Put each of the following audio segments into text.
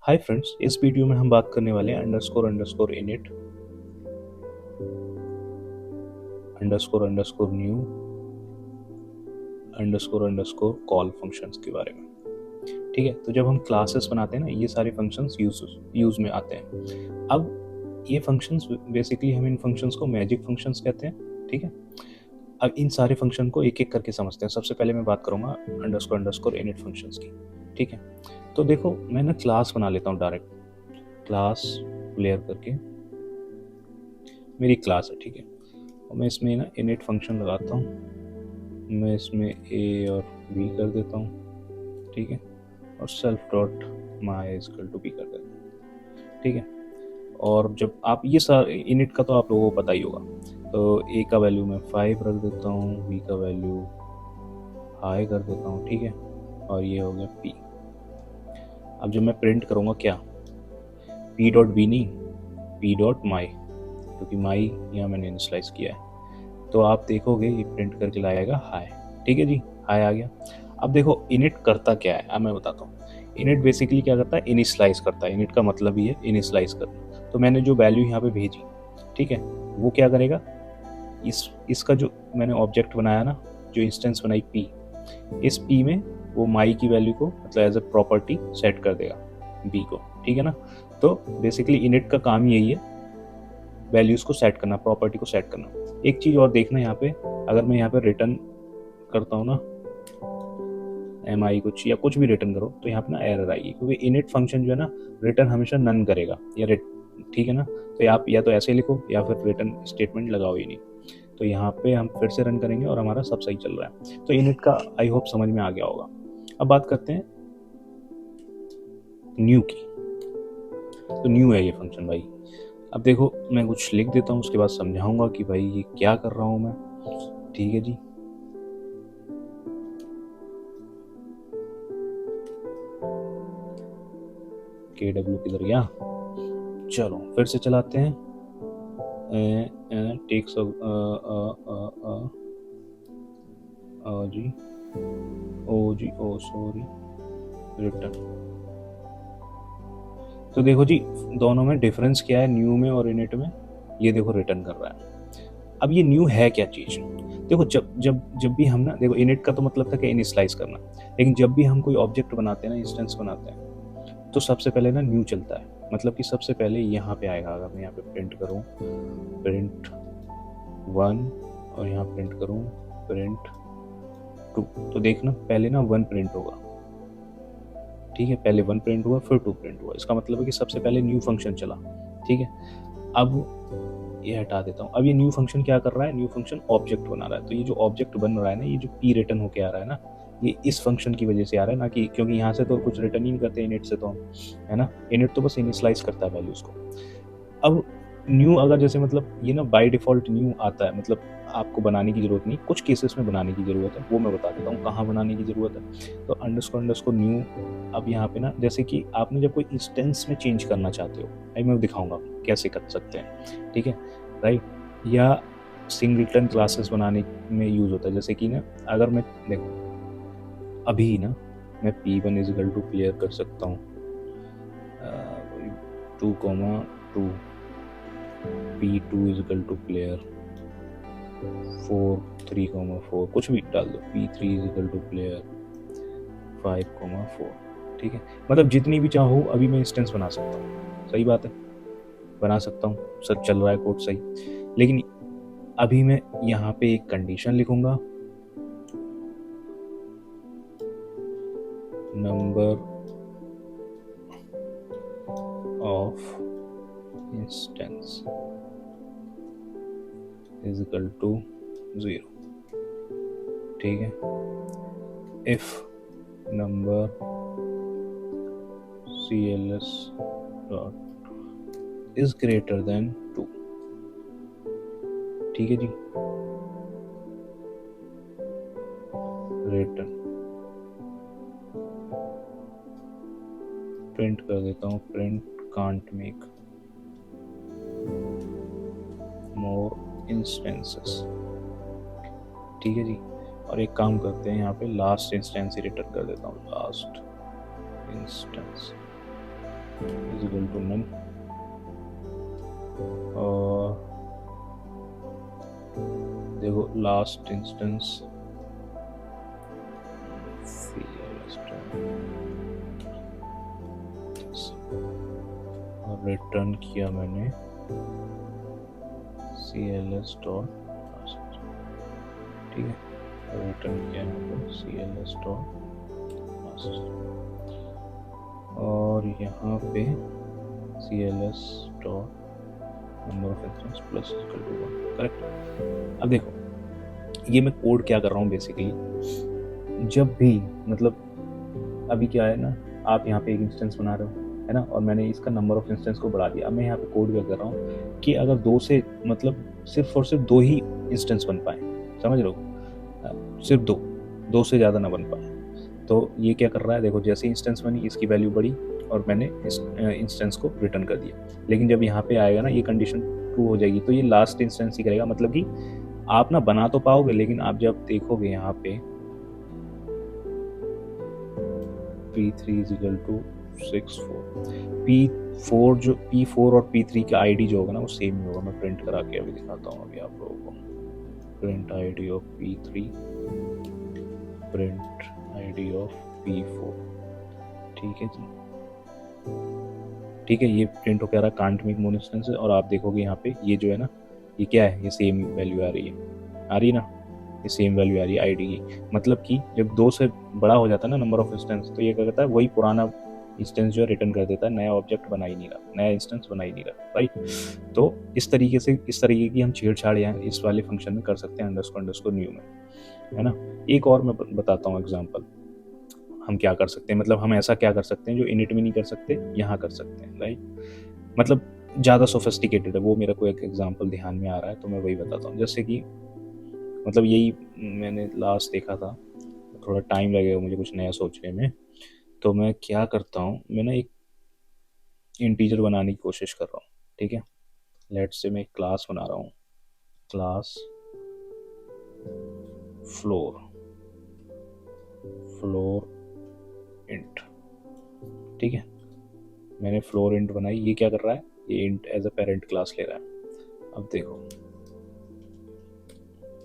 Hi friends, इस video में हम बात करने वाले हैं underscore underscore init underscore underscore new underscore underscore call functions के बारे में। ठीक है, तो जब हम क्लासेस बनाते हैं ना, ये सारे फंक्शंस यूज में आते हैं। अब ये फंक्शंस बेसिकली हम इन फंक्शंस को मैजिक फंक्शंस कहते हैं। ठीक है, अब इन सारे फंक्शन को एक एक करके समझते हैं। सबसे पहले मैं बात करूंगा अंडरस्कोर अंडरस्कोर इनिट फंक्शंस की। ठीक है, तो देखो मैं ना क्लास बना लेता हूँ डायरेक्ट। क्लास क्लियर करके मेरी क्लास है। ठीक है, और मैं इसमें ना इनिट फंक्शन लगाता हूँ। मैं इसमें ए और बी कर देता हूँ। ठीक है, और self dot my is equal to B कर देता हूँ। ठीक है, और जब आप ये सारे इनिट का तो आप लोगों को पता ही होगा, तो ए का वैल्यू मैं 5 रख देता हूँ, बी का वैल्यू हाई कर देता हूँ। ठीक है, और ये हो गया पी। अब जब मैं प्रिंट करूँगा क्या, पी डॉट बी नहीं, पी डॉट माई, क्योंकि माई यहाँ मैंने इनिशियलाइज किया है। तो आप देखोगे ये प्रिंट करके लाएगा हाई। ठीक है जी, हाई आ गया। अब देखो इनिट करता क्या है, अब मैं बताता हूँ। इनिट बेसिकली क्या करता है, इनिशियलाइज करता है। इनिट का मतलब ही है इनिशियलाइज करना। तो मैंने जो वैल्यू यहाँ पे भेजी, ठीक है, वो क्या करेगा, इसका जो मैंने ऑब्जेक्ट बनाया ना, जो इंस्टेंस बनाई पी, इस पी में वो माई की वैल्यू को मतलब एज ए प्रॉपर्टी सेट कर देगा बी को। ठीक है ना, तो बेसिकली इनिट का काम यही है, वैल्यूज को सेट करना, प्रॉपर्टी को सेट करना। एक चीज और देखना यहाँ पे, अगर मैं यहाँ पे रिटर्न करता हूँ ना एम आई कुछ या कुछ भी रिटर्न करो, तो यहाँ पे ना एरर आएगी, क्योंकि इनिट फंक्शन जो है ना रिटर्न हमेशा नन करेगा या ठीक है ना। तो आप या तो ऐसे लिखो या फिर रिटर्न स्टेटमेंट लगाओ ही नहीं। तो यहाँ पे हम फिर से रन करेंगे और हमारा सब सही चल रहा है। तो इनिट का आई होप समझ में आ गया होगा। अब बात करते हैं न्यू की। तो न्यू है ये फंक्शन भाई। अब देखो मैं कुछ लिख देता हूँ, उसके बाद समझाऊंगा कि भाई ये क्या कर रहा हूँ मैं। ठीक है जी, KW किधर गया, चलो फिर से चलाते हैं। टेक्स जी ओ सॉरी रिटर्न। तो देखो जी, दोनों में डिफरेंस क्या है, न्यू में और इनिट में। ये देखो रिटर्न कर रहा है। अब ये न्यू है क्या चीज, देखो जब जब जब भी हम ना, देखो इनिट का तो मतलब था कि इनिशियलाइज करना, लेकिन जब भी हम कोई ऑब्जेक्ट बनाते हैं ना, इंस्टेंस बनाते हैं, तो सबसे पहले ना न्यू चलता है। मतलब कि सबसे पहले यहाँ पे आएगा। अगर मैं यहाँ पे प्रिंट करूँ प्रिंट 1 और यहाँ प्रिंट करूँ प्रिंट 2, तो देखना पहले ना 1 प्रिंट होगा। ठीक है, पहले 1 प्रिंट हुआ फिर 2 प्रिंट हुआ। इसका मतलब है कि सबसे पहले न्यू फंक्शन चला। ठीक है, अब ये हटा देता हूँ। अब ये न्यू फंक्शन क्या कर रहा है, न्यू फंक्शन ऑब्जेक्ट बना रहा है। तो ये जो ऑब्जेक्ट बन रहा है ना, ये जो पी रिटर्न होके आ रहा है ना, ये इस फंक्शन की वजह से आ रहा है ना, कि क्योंकि यहाँ से तो कुछ रिटर्न ही नहीं करते इनिट से, तो हम है ना, इनिट तो बस इनिशियलाइज करता है वैल्यूज को। अब न्यू अगर जैसे मतलब ये ना बाय डिफॉल्ट न्यू आता है, मतलब आपको बनाने की जरूरत नहीं, कुछ केसेस में बनाने की जरूरत है, वो मैं बता देता हूँ कहाँ बनाने की जरूरत है। तो अंडरस्कोर अंडरस्कोर न्यू। अब यहाँ पे ना जैसे कि आपने जब कोई इंस्टेंस में चेंज करना चाहते हो, भाई मैं दिखाऊंगा कैसे कर सकते हैं। ठीक है, राइट, या सिंगलटन क्लासेस बनाने में यूज होता है। जैसे कि ना अगर मैं देखो अभी ना मैं P1 इजिकल टू क्लियर कर सकता हूँ 2, 2 P2 इजिकल टू क्लियर 4, 3, 4, कुछ भी डाल दो। P3 is equal to clear 5, 4। ठीक है, मतलब जितनी भी चाहो अभी मैं इंस्टेंस बना सकता हूँ। सही बात है, बना सकता हूँ, सब चल रहा है कोड सही। लेकिन अभी मैं यहाँ पे एक कंडीशन लिखूंगा, number of instance is equal to 0। ठीक है, if number CLS dot is greater than 2। ठीक है जी, रिटर्न प्रिंट कर देता हूँ, print can't make more instances. ठीक है जी, और एक काम करते हैं, यहाँ पे लास्ट इंस्टेंस ही रिटर्न कर देता हूँ, last instance. Is equal to none, और देखो लास्ट इंस्टेंस और रिटर्न किया मैंने CLS डॉट, ठीक है, रिटर्न किया यहाँ पर CLS डॉट, और यहाँ पे CLS dot number of instance plus equal to 1, correct. अब देखो ये मैं कोड क्या कर रहा हूँ बेसिकली, जब भी मतलब अभी क्या है ना, आप यहाँ पे एक इंस्टेंस बना रहे हो है ना, और मैंने इसका नंबर ऑफ इंस्टेंस को बढ़ा दिया। अब मैं यहाँ पे कोड क्या कर रहा हूँ कि अगर दो से मतलब सिर्फ और सिर्फ दो ही इंस्टेंस बन पाए, समझ रहे हो, सिर्फ दो से ज़्यादा ना बन पाए, तो ये क्या कर रहा है, देखो जैसे इंस्टेंस बनी इसकी वैल्यू बढ़ी और मैंने इस इंस्टेंस को रिटर्न कर दिया। लेकिन जब यहाँ पे आएगा ना ये कंडीशन ट्रू हो जाएगी, तो ये लास्ट इंस्टेंस ही करेगा, मतलब कि आप ना बना तो पाओगे, लेकिन आप जब देखोगे यहाँ पे P3 is equal to 64, P4 जो P4 और P3 का आईडी जो होगा ना वो सेम ही होगा। मैं प्रिंट करा के अभी दिखाता हूँ अभी आप लोगों को, print ID of P3, print ID of P4, ठीक है जी, ठीक है, ये प्रिंट हो क्या रहा है, कांट मेक मोर इंस्टेंस है, और आप देखोगे यहाँ पे ये जो है ना ये क्या है, ये सेम वैल्यू आ रही है ना, ये सेम वैल्यू आ रही है आईडी की। मतलब कि जब दो से बड़ा हो जाता है ना नंबर ऑफ इंस्टेंस, तो ये क्या करता है, वही पुराना इंस्टेंस जो है रिटर्न कर देता है, नया ऑब्जेक्ट बना ही नहीं रहा, नया इंस्टेंस बना ही नहीं रहा, राइट। तो इस तरीके की हम छेड़छाड़ यहाँ इस वाले फंक्शन में कर सकते हैं अंडरस्कोर न्यू में, है ना। एक और मैं बताता हूँ एग्जाम्पल, हम क्या कर सकते हैं, मतलब हम ऐसा क्या कर सकते हैं जो इनिट में नहीं कर सकते, यहाँ कर सकते हैं, राइट। मतलब ज़्यादा सोफिस्टिकेटेड है वो, मेरा कोई एक एग्जाम्पल ध्यान में आ रहा है तो मैं वही बताता हूँ। जैसे कि मतलब यही मैंने लास्ट देखा था, थोड़ा टाइम लगेगा मुझे कुछ नया सोचने में, तो मैं क्या करता हूँ, मैं ना एक इंटीजर बनाने की कोशिश कर रहा हूँ, ठीक है। लेट्स से मैं एक क्लास बना रहा हूँ, क्लास फ्लोर इंट, ठीक है, मैंने फ्लोर इंट बनाई। ये क्या कर रहा है, ये int as a parent class ले रहा है। अब देखो,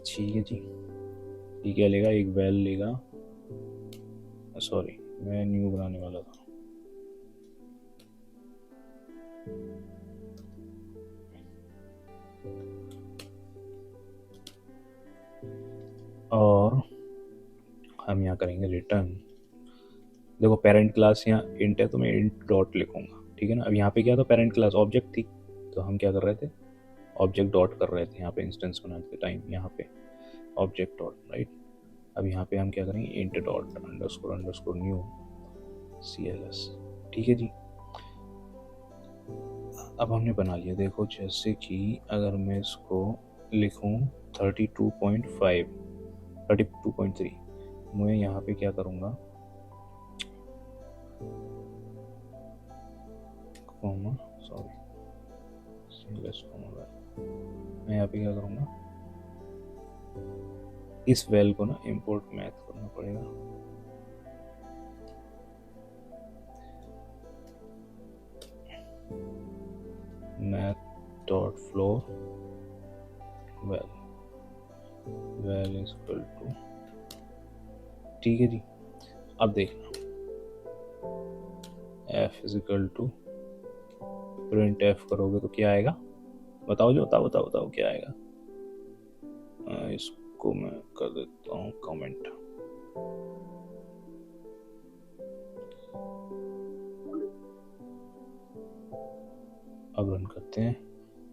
ठीक है जी, ये क्या लेगा, एक वैल लेगा, सॉरी मैं न्यू बनाने वाला था, और हम यहाँ करेंगे रिटर्न। देखो पेरेंट क्लास यहाँ इंट है तो मैं इंट डॉट लिखूंगा, ठीक है ना। अब यहाँ पे क्या था, पेरेंट क्लास ऑब्जेक्ट थी, तो हम क्या कर रहे थे, ऑब्जेक्ट डॉट कर रहे थे यहाँ पे इंस्टेंस बनाते टाइम, यहाँ पे ऑब्जेक्ट डॉट, राइट। अब यहाँ पे हम क्या करेंगे, int dot underscore new CLS, ठीक है जी। अब हमने बना लिया, देखो जैसे कि अगर मैं इसको लिखूं 32.5 32.3, मैं यहाँ पे क्या करूँगा, कॉमा सॉरी CLS कॉमा, मैं यहाँ पे क्या करूँगा, इस वेल को ना इंपोर्ट मैथ करना पड़ेगा, math dot floor val is equal to, ठीक है जी। अब देखना f is equal to print f करोगे तो क्या आएगा, बताओ जो, बताओ क्या आएगा। इसको मैं कर देता हूँ कमेंट, अब रन करते हैं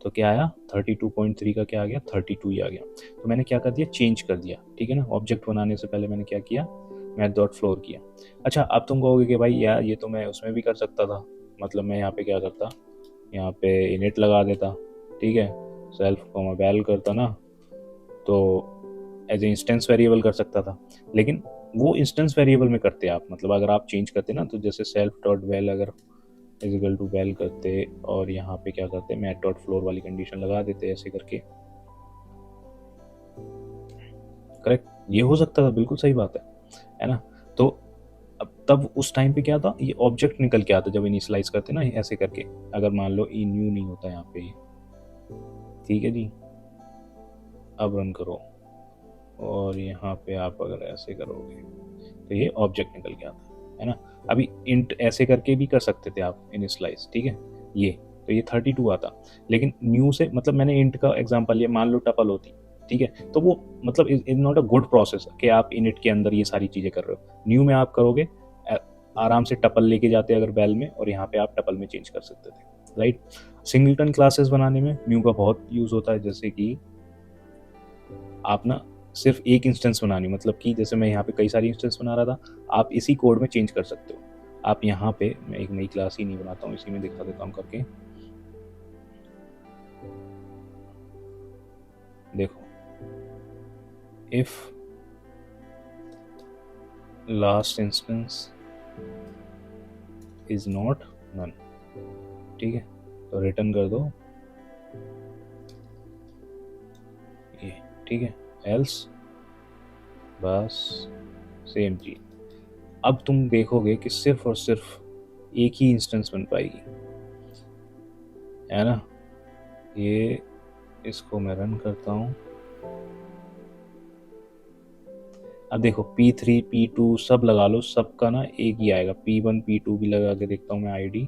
तो क्या आया, 32.3 का क्या आ गया, 32 ही आ गया। तो मैंने क्या कर दिया, चेंज कर दिया, ठीक है ना। ऑब्जेक्ट बनाने से पहले मैंने क्या किया, मैथ डॉट फ्लोर किया। अच्छा अब तुम कहोगे कि भाई यार ये तो मैं उसमें भी कर सकता था, मतलब मैं यहाँ पे क्या करता, यहाँ पे इनिट लगा देता, ठीक है, सेल्फ कॉमा वैल करता ना, तो एज ए इंस्टेंस वेरिएबल कर सकता था। लेकिन वो इंस्टेंस वेरिएबल में करते आप, मतलब अगर आप चेंज करते ना, तो जैसे सेल्फ डॉट वेल अगर इज इक्वल टू वेल करते, और यहाँ पे क्या करते, मैथ डॉट फ्लोर वाली कंडीशन लगा देते ऐसे करके, करेक्ट, ये हो सकता था, बिल्कुल सही बात है ना। तो अब तब उस टाइम पे क्या था, ये ऑब्जेक्ट निकल के आता जब इनिशियलाइज करते ना ऐसे करके, अगर मान लो ई न्यू नहीं होता यहाँ पे, ठीक है जी। अब रन करो और यहाँ पे आप अगर ऐसे करोगे तो ये ऑब्जेक्ट निकल के आता है ना। अभी इंट ऐसे करके भी कर सकते थे आप इनिशियलाइज, ठीक है। ये तो ये 32 आता, लेकिन न्यू से मतलब मैंने इंट का एग्जांपल लिया, मान लो टपल होती, ठीक है, तो वो मतलब is not a good process कि आप इनिट के अंदर ये सारी चीज़ें कर रहे हो। न्यू में आप करोगे आराम से टपल लेके जाते अगर बैल में, और यहाँ पे आप टपल में चेंज कर सकते थे, राइट। सिंगलटन क्लासेस बनाने में न्यू का बहुत यूज़ होता है, जैसे कि आप ना सिर्फ एक इंस्टेंस बनानी, मतलब कि जैसे मैं यहाँ पे कई सारी इंस्टेंस बना रहा था, आप इसी कोड में चेंज कर सकते हो। आप यहाँ पे, मैं एक नई क्लास ही नहीं बनाता हूँ, इसी में दिखा देता हूँ करके, देखो, if last instance is not none, ठीक है, तो रिटर्न कर दो ये, ठीक है, एल्स, बस सेम चीज। अब तुम देखोगे कि सिर्फ और सिर्फ एक ही इंस्टेंस बन पाएगी, है ना। ये इसको मैं रन करता हूँ, अब देखो P3 P2 सब लगा लो, सबका ना एक ही आएगा। P1 P2 भी लगा के देखता हूँ मैं, आईडी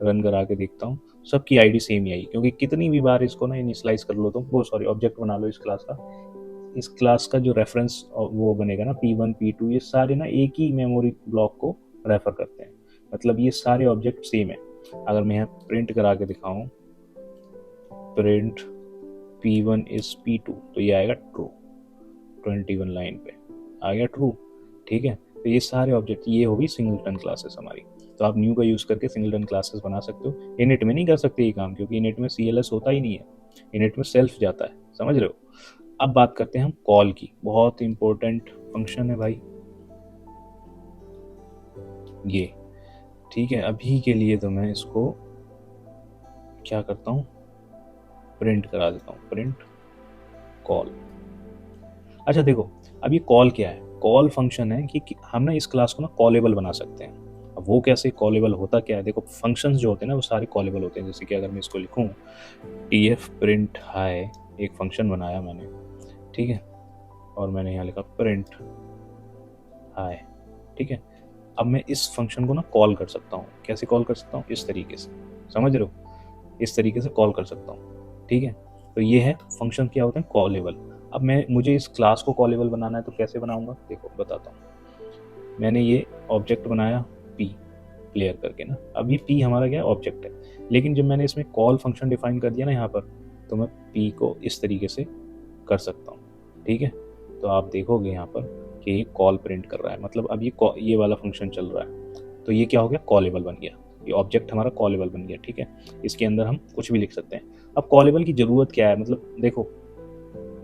रन करा के देखता हूँ, सबकी आईडी सेम ही आई, क्योंकि कितनी भी बार इसको ना इनिशियलाइज कर लो, तो वो सॉरी ऑब्जेक्ट बना लो इस क्लास का, इस क्लास का जो रेफरेंस वो बनेगा ना P1 P2, ये सारे ना एक ही मेमोरी ब्लॉक को रेफर करते हैं, मतलब ये सारे ऑब्जेक्ट सेम है। अगर मैं यहाँ प्रिंट करा के दिखाऊँ, प्रिंट P1 इज P2, तो ये आएगा ट्रू, 21 लाइन पे आ गया ट्रू, ठीक है। तो ये सारे ऑब्जेक्ट, ये होगी सिंगलटन क्लासेस हमारी। तो आप न्यू का यूज़ करके सिंगलटन क्लासेस बना सकते हो। इनिट में नहीं कर सकते ये काम, क्योंकि इनिट में CLS होता ही नहीं है, इनिट में सेल्फ जाता है, समझ रहे हो। अब बात करते हैं हम कॉल की, बहुत इंपॉर्टेंट फंक्शन है भाई ये, ठीक है। अभी के लिए तो मैं इसको क्या करता हूँ, प्रिंट करा देता हूँ, प्रिंट कॉल। अच्छा देखो, अब ये कॉल क्या है, कॉल फंक्शन है कि हम ना इस क्लास को ना कॉलेबल बना सकते हैं। अब वो कैसे कॉलेबल होता क्या है, देखो फंक्शंस जो होते हैं ना वो सारे कॉलेबल होते हैं। जैसे कि अगर मैं इसको लिखूँ tf प्रिंट हाई, एक फंक्शन बनाया मैंने, ठीक है, और मैंने यहाँ लिखा प्रिंट हाई, ठीक है। अब मैं इस फंक्शन को ना कॉल कर सकता हूँ, कैसे कॉल कर सकता हूँ, इस तरीके से, समझ रहे हो, इस तरीके से कॉल कर सकता हूँ, ठीक है। तो ये है फंक्शन क्या होते हैं, कॉलेबल। अब मुझे इस क्लास को कॉलेबल बनाना है, तो कैसे बनाऊंगा, देखो बताता हूँ। मैंने ये ऑब्जेक्ट बनाया p प्लेयर करके ना, अब ये p हमारा क्या ऑब्जेक्ट है, लेकिन जब मैंने इसमें कॉल फंक्शन डिफाइन कर दिया ना यहाँ पर, तो मैं p को इस तरीके से कर सकता हूँ, ठीक है। तो आप देखोगे यहाँ पर कि ये कॉल प्रिंट कर रहा है, मतलब अब ये वाला फंक्शन चल रहा है, तो ये क्या हो गया, कॉलेबल बन गया, ये ऑब्जेक्ट हमारा कॉलेबल बन गया, ठीक है। इसके अंदर हम कुछ भी लिख सकते हैं। अब कॉलेबल की ज़रूरत क्या है, मतलब देखो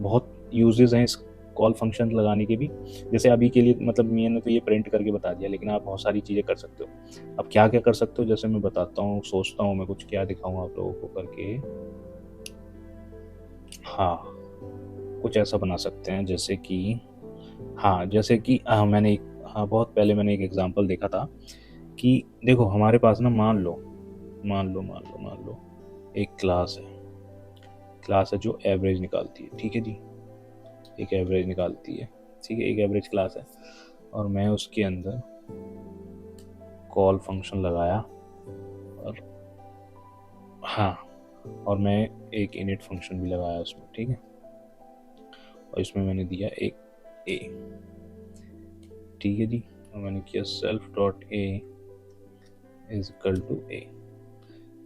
बहुत यूजेस हैं इस कॉल फंक्शन लगाने के भी। जैसे अभी के लिए मतलब मैंने तो ये प्रिंट करके बता दिया, लेकिन आप बहुत सारी चीज़ें कर सकते हो। अब क्या क्या कर सकते हो, जैसे मैं बताता हूँ, सोचता हूँ मैं कुछ क्या दिखाऊँ आप लोगों को करके। हाँ, कुछ ऐसा बना सकते हैं जैसे कि, हाँ जैसे कि मैंने एक, हाँ बहुत पहले मैंने एक एग्जांपल देखा था कि देखो हमारे पास ना मान लो एक क्लास है जो एवरेज निकालती है, ठीक है जी, एक एवरेज निकालती है, ठीक है, एक एवरेज क्लास है, और मैं उसके अंदर कॉल फंक्शन लगाया, और हाँ, और मैं एक इनिट फंक्शन भी लगाया उसमें, ठीक है, और इसमें मैंने दिया एक ए, ठीक है जी, और मैंने किया self dot A is equal to A,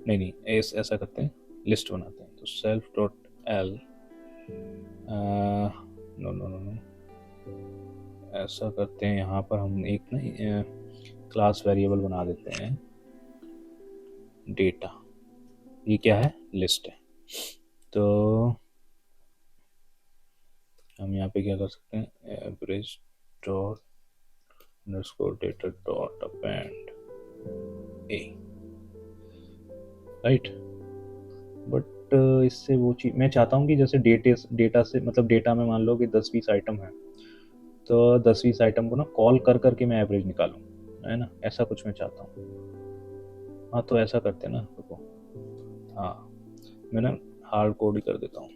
नहीं ऐसा करते हैं, लिस्ट बनाते हैं, तो self dot L, no no no no, ऐसा करते हैं, यहाँ पर हम एक ना क्लास वेरिएबल बना देते हैं डेटा, ये क्या है, लिस्ट है। तो हम यहाँ पे क्या कर सकते हैं, average dot underscore data dot append A, right. But इससे वो चीज़ मैं चाहता हूँ कि जैसे डेटा से मतलब डेटा में मान लो कि 10-20 आइटम है, तो 10-20 आइटम को ना कॉल कर करके मैं एवरेज निकालूँ, है ना, ऐसा कुछ मैं चाहता हूँ। हाँ तो ऐसा करते हैं ना, देखो, हाँ मैं ना हार्ड कोड ही कर देता हूँ।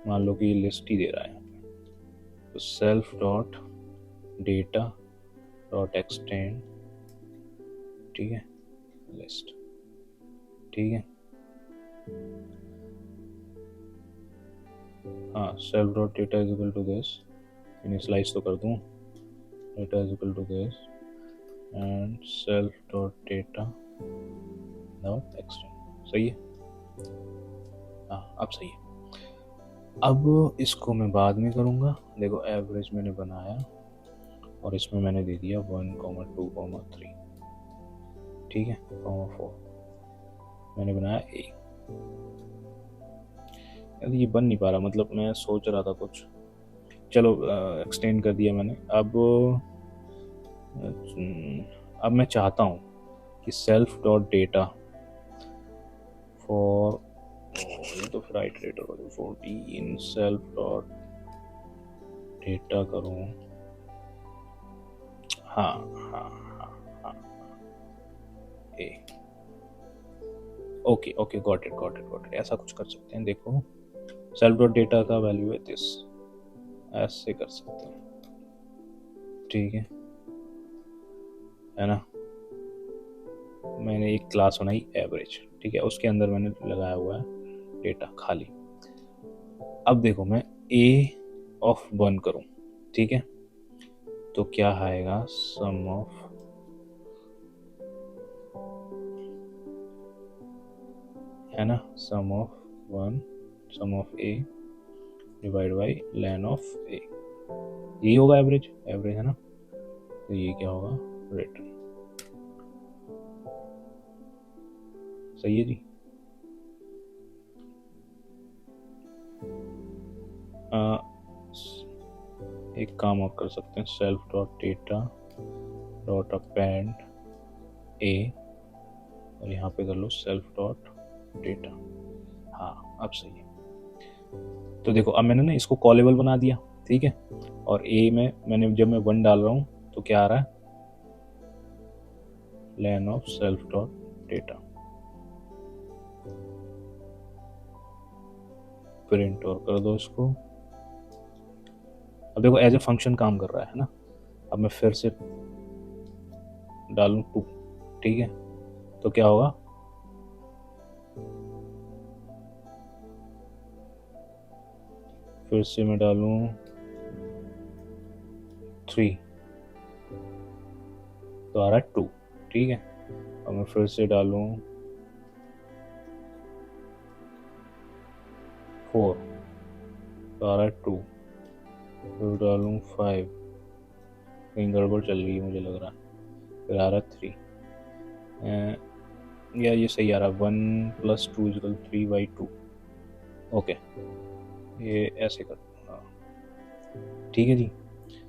मान लो कि ये लिस्ट ही दे रहा है यहाँ पे, तो self dot data dot extend, ठीक है, लिस्ट, ठीक है। हाँ self dot data is equal to this, initialize तो कर दूँ, data is equal to this and self dot data dot extend, सही है। हाँ अब सही है। अब इसको मैं बाद में करूँगा। देखो एवरेज मैंने बनाया और इसमें मैंने दे दिया 1, 2, 3, ठीक है, 4 मैंने बनाया ए। यार ये बन नहीं पा रहा, मतलब मैं सोच रहा था कुछ, चलो एक्सटेंड कर दिया मैंने। अब मैं चाहता हूँ कि सेल्फ डॉट डेटा फॉर, ये तो फिर आइटरेटर हो जाए, 14 सेल्फ डॉट डेटा करूँ, हाँ हाँ हाँ हाँ ए, okay okay, got it got it got it, ऐसा कुछ कर सकते हैं। देखो सेल्फ डॉट डेटा का वैल्यू है दिस, ऐसे कर सकते हैं, ठीक है ना। मैंने एक क्लास बनाई एवरेज, ठीक है, उसके अंदर मैंने लगाया हुआ है डेटा खाली। अब देखो मैं ए ऑफ 1 करूं, ठीक है, तो क्या आएगा, सम ऑफ, है ना, sum of 1, sum of A divide by len of A, यही होगा एवरेज, एवरेज है ना, तो ये क्या होगा, रिटर्न, सही है जी। एक काम और कर सकते हैं, self dot data dot append A, और यहाँ पे कर लो सेल्फ डॉट डेटा, हाँ अब सही है। तो देखो अब मैंने ना इसको कॉलेबल बना दिया, ठीक है, और ए में मैंने जब मैं 1 डाल रहा हूँ तो क्या आ रहा है, len of self dot data, print और कर दो इसको। अब देखो एज ए फंक्शन काम कर रहा है ना। अब मैं फिर से डालूं 2, ठीक है, तो क्या होगा, फिर से मैं डालूं 3 तो आ रहा है 2, ठीक है, और मैं फिर से डालूं 4 तो आ रहा है 2, फिर डालूं 5, कहीं गड़बड़ चल रही है मुझे लग रहा है, फिर आ रहा है 3, या ये सही आ रहा है, 1 + 2 = 3/2, ओके, ये ऐसे कर, ठीक है जी।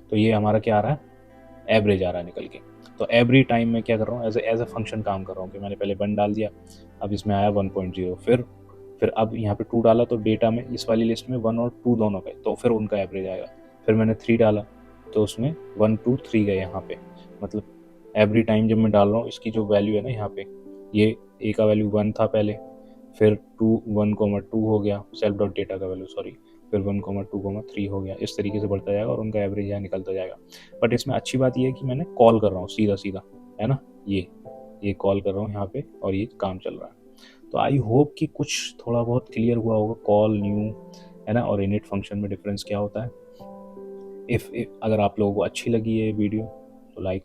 तो ये हमारा क्या आ रहा है, एवरेज आ रहा है निकल के। तो एवरी टाइम मैं क्या कर रहा हूँ, एज ए फंक्शन काम कर रहा हूँ कि मैंने पहले 1 डाल दिया, अब इसमें आया 1.0, फिर अब यहाँ पे 2 डाला तो डेटा में इस वाली लिस्ट में 1 और 2 दोनों गए, तो फिर उनका एवरेज आएगा। फिर मैंने 3 डाला तो उसमें 1, 2, 3 गए यहाँ पे, मतलब एवरी टाइम जब मैं डाल रहा हूँ इसकी जो वैल्यू है ना यहाँ पे, ये ए का वैल्यू 1 था पहले, फिर 1,2 हो गया सेल्फ डॉट डेटा का वैल्यू, सॉरी, फिर 1,2,3 हो गया, इस तरीके से बढ़ता जाएगा और उनका एवरेज यहाँ निकलता जाएगा। बट इसमें अच्छी बात यह है कि मैंने कॉल कर रहा हूँ सीधा सीधा, है ना, ये कॉल कर रहा हूँ यहाँ पे और ये काम चल रहा है। तो आई होप कि कुछ थोड़ा बहुत क्लियर हुआ होगा, कॉल न्यू, है ना, और इनिट फंक्शन में डिफरेंस क्या होता है। इफ अगर आप लोगों को अच्छी लगी है वीडियो तो लाइक